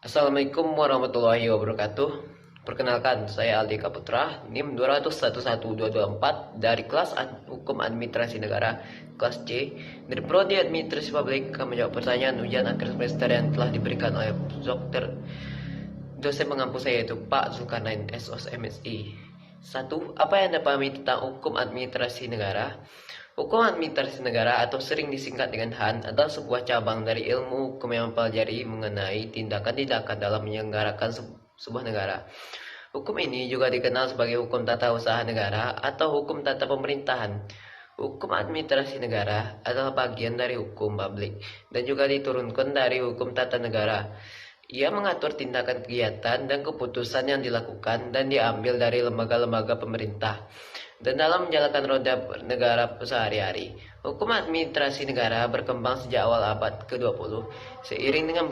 Assalamualaikum warahmatullahi wabarakatuh. Perkenalkan, saya Aldika Putra, NIM 2011224 dari kelas Hukum Administrasi Negara, kelas C, dari Prodi Administrasi Publik. Kami menjawab pertanyaan ujian akhir semester yang telah diberikan oleh Dr. dosen pengampu saya, yaitu Pak Zulkarnain SOS MSI. 1. Apa yang Anda pahami tentang hukum administrasi negara? Hukum administrasi negara atau sering disingkat dengan HAN adalah sebuah cabang dari ilmu hukum yang mempelajari mengenai tindakan-tindakan dalam menyelenggarakan sebuah negara. Hukum ini juga dikenal sebagai hukum tata usaha negara atau hukum tata pemerintahan. Hukum administrasi negara adalah bagian dari hukum publik dan juga diturunkan dari hukum tata negara. Ia mengatur tindakan kegiatan dan keputusan yang dilakukan dan diambil dari lembaga-lembaga pemerintah dan dalam menjalankan roda negara sehari-hari. Hukum administrasi negara berkembang sejak awal abad ke-20 seiring dengan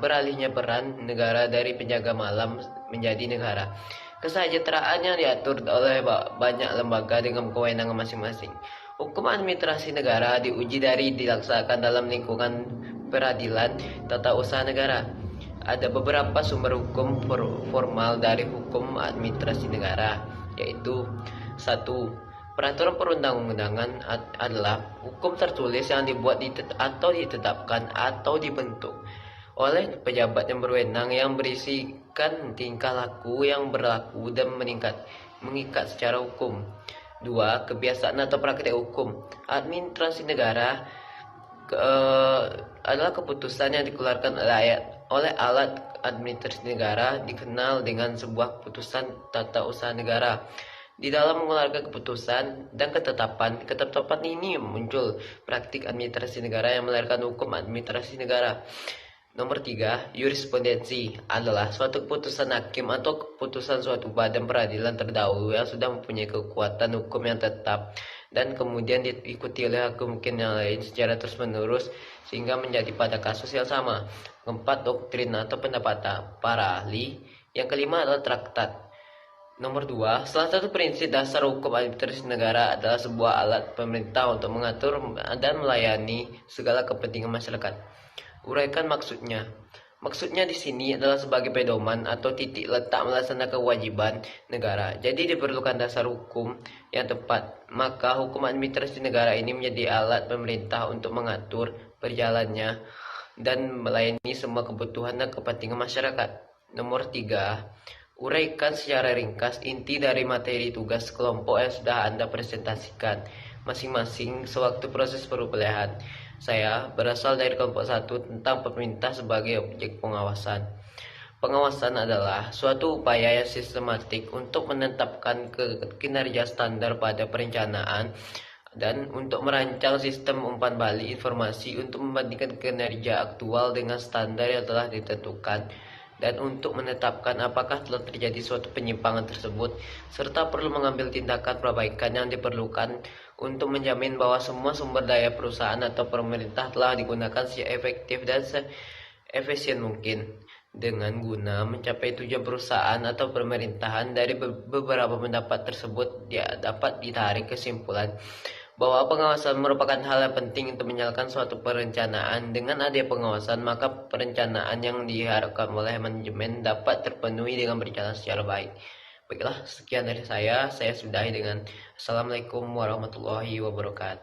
beralihnya peran negara dari penjaga malam menjadi negara. Kesejahteraan yang diatur oleh banyak lembaga dengan kewenangan masing-masing. Hukum administrasi negara diuji dari dilaksanakan dalam lingkungan peradilan tata usaha negara. Ada beberapa sumber hukum formal dari hukum administrasi negara, yaitu 1. Peraturan perundang-undangan adalah hukum tertulis yang dibuat atau ditetapkan atau dibentuk oleh pejabat yang berwenang yang berisikan tingkah laku yang berlaku dan mengikat secara hukum. 2. Kebiasaan atau praktek hukum administrasi negara adalah keputusan yang dikeluarkan oleh alat administrasi negara dikenal dengan sebuah keputusan tata usaha negara. Di dalam mengeluarkan keputusan dan ketetapan ini muncul praktik administrasi negara yang melahirkan hukum administrasi negara. Nomor 3, jurisprudensi adalah suatu keputusan hakim atau keputusan suatu badan peradilan terdahulu yang sudah mempunyai kekuatan hukum yang tetap dan kemudian diikuti oleh hakim yang lain secara terus-menerus sehingga menjadi pada kasus yang sama. 4, doktrin atau pendapat para ahli. Yang kelima adalah traktat. Nomor 2, salah satu prinsip dasar hukum administrasi negara adalah sebuah alat pemerintah untuk mengatur dan melayani segala kepentingan masyarakat. Uraikan maksudnya. Maksudnya di sini adalah sebagai pedoman atau titik letak melaksanakan kewajiban negara. Jadi diperlukan dasar hukum yang tepat. Maka hukum administrasi negara ini menjadi alat pemerintah untuk mengatur berjalannya dan melayani semua kebutuhan dan kepentingan masyarakat. Nomor 3, uraikan secara ringkas inti dari materi tugas kelompok yang sudah Anda presentasikan masing-masing sewaktu proses perkuliahan. Saya berasal dari kelompok 1 tentang pemerintah sebagai objek pengawasan. Pengawasan adalah suatu upaya yang sistematik untuk menetapkan kinerja standar pada perencanaan dan untuk merancang sistem umpan balik informasi untuk membandingkan kinerja aktual dengan standar yang telah ditentukan dan untuk menetapkan apakah telah terjadi suatu penyimpangan tersebut serta perlu mengambil tindakan perbaikan yang diperlukan untuk menjamin bahwa semua sumber daya perusahaan atau pemerintah telah digunakan secara efektif dan seefisien mungkin dengan guna mencapai tujuan perusahaan atau pemerintahan. Dari beberapa pendapat tersebut dapat ditarik kesimpulan bahwa pengawasan merupakan hal yang penting untuk menjalankan suatu perencanaan. Dengan adanya pengawasan, maka perencanaan yang diharapkan oleh manajemen dapat terpenuhi dengan berjalan secara baik. Baiklah, sekian dari saya sudahi dengan Assalamualaikum warahmatullahi wabarakatuh.